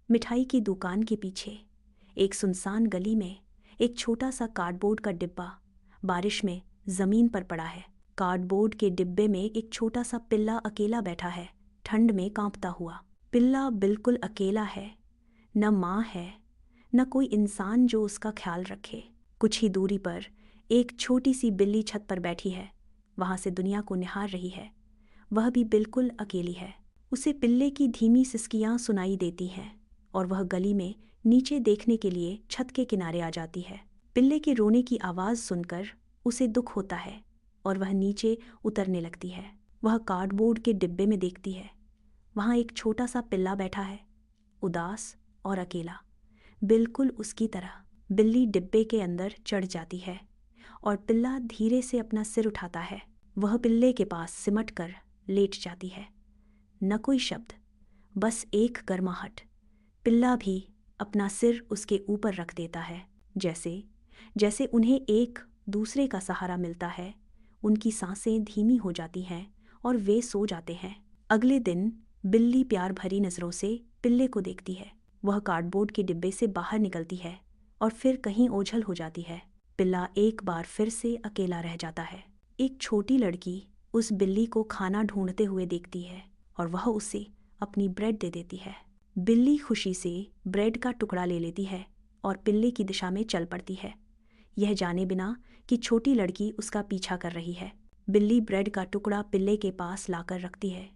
मिठाई की दुकान के पीछे एक सुनसान गली में एक छोटा सा कार्डबोर्ड का डिब्बा बारिश में जमीन पर पड़ा है। कार्डबोर्ड के डिब्बे में एक छोटा सा पिल्ला अकेला बैठा है, ठंड में कांपता हुआ। पिल्ला बिल्कुल अकेला है, न माँ है न कोई इंसान जो उसका ख्याल रखे। कुछ ही दूरी पर एक छोटी सी बिल्ली छत पर बैठी है, वहां से दुनिया को निहार रही है। वह भी बिल्कुल अकेली है। उसे पिल्ले की धीमी सिसकियां सुनाई देती हैं और वह गली में नीचे देखने के लिए छत के किनारे आ जाती है। पिल्ले के रोने की आवाज़ सुनकर उसे दुख होता है और वह नीचे उतरने लगती है। वह कार्डबोर्ड के डिब्बे में देखती है, वहाँ एक छोटा सा पिल्ला बैठा है, उदास और अकेला, बिल्कुल उसकी तरह। बिल्ली डिब्बे के अंदर चढ़ जाती है और पिल्ला धीरे से अपना सिर उठाता है। वह पिल्ले के पास सिमट कर लेट जाती है। न कोई शब्द, बस एक गर्माहट। पिल्ला भी अपना सिर उसके ऊपर रख देता है। जैसे जैसे उन्हें एक दूसरे का सहारा मिलता है, उनकी सांसें धीमी हो जाती हैं और वे सो जाते हैं। अगले दिन बिल्ली प्यार भरी नज़रों से पिल्ले को देखती है। वह कार्डबोर्ड के डिब्बे से बाहर निकलती है और फिर कहीं ओझल हो जाती है। पिल्ला एक बार फिर से अकेला रह जाता है। एक छोटी लड़की उस बिल्ली को खाना ढूंढते हुए देखती है और वह उसे अपनी ब्रेड दे देती है। बिल्ली खुशी से ब्रेड का टुकड़ा ले लेती है और पिल्ले की दिशा में चल पड़ती है, यह जाने बिना कि छोटी लड़की उसका पीछा कर रही है। बिल्ली ब्रेड का टुकड़ा पिल्ले के पास लाकर रखती है।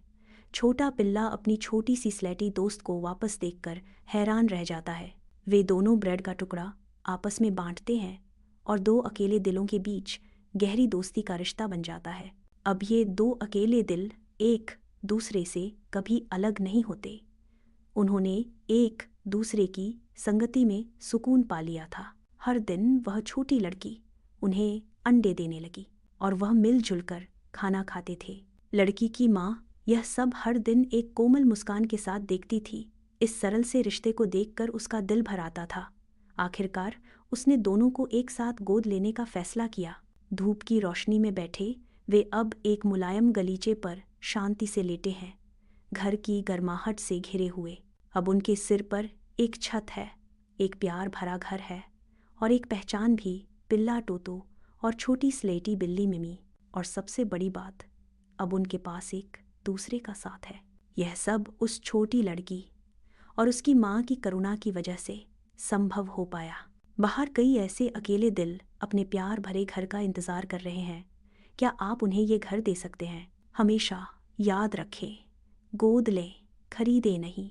छोटा पिल्ला अपनी छोटी सी स्लेटी दोस्त को वापस देखकर हैरान रह जाता है। वे दोनों ब्रेड का टुकड़ा आपस में बांटते हैं और दो अकेले दिलों के बीच गहरी दोस्ती का रिश्ता बन जाता है। अब ये दो अकेले दिल एक दूसरे से कभी अलग नहीं होते। उन्होंने एक दूसरे की संगति में सुकून पा लिया था। हर दिन वह छोटी लड़की उन्हें अंडे देने लगी और वह मिलजुल कर खाना खाते थे। लड़की की माँ यह सब हर दिन एक कोमल मुस्कान के साथ देखती थी। इस सरल से रिश्ते को देखकर उसका दिल भर आता था। आखिरकार उसने दोनों को एक साथ गोद लेने का फैसला किया। धूप की रोशनी में बैठे वे अब एक मुलायम गलीचे पर शांति से लेटे हैं, घर की गर्माहट से घिरे हुए। अब उनके सिर पर एक छत है, एक प्यार भरा घर है और एक पहचान भी, पिल्ला टोटो और छोटी स्लेटी बिल्ली मिमी। और सबसे बड़ी बात, अब उनके पास एक दूसरे का साथ है। यह सब उस छोटी लड़की और उसकी माँ की करुणा की वजह से संभव हो पाया। बाहर कई ऐसे अकेले दिल अपने प्यार भरे घर का इंतज़ार कर रहे हैं। क्या आप उन्हें ये घर दे सकते हैं? हमेशा याद रखें, गोद लें, खरीदे नहीं।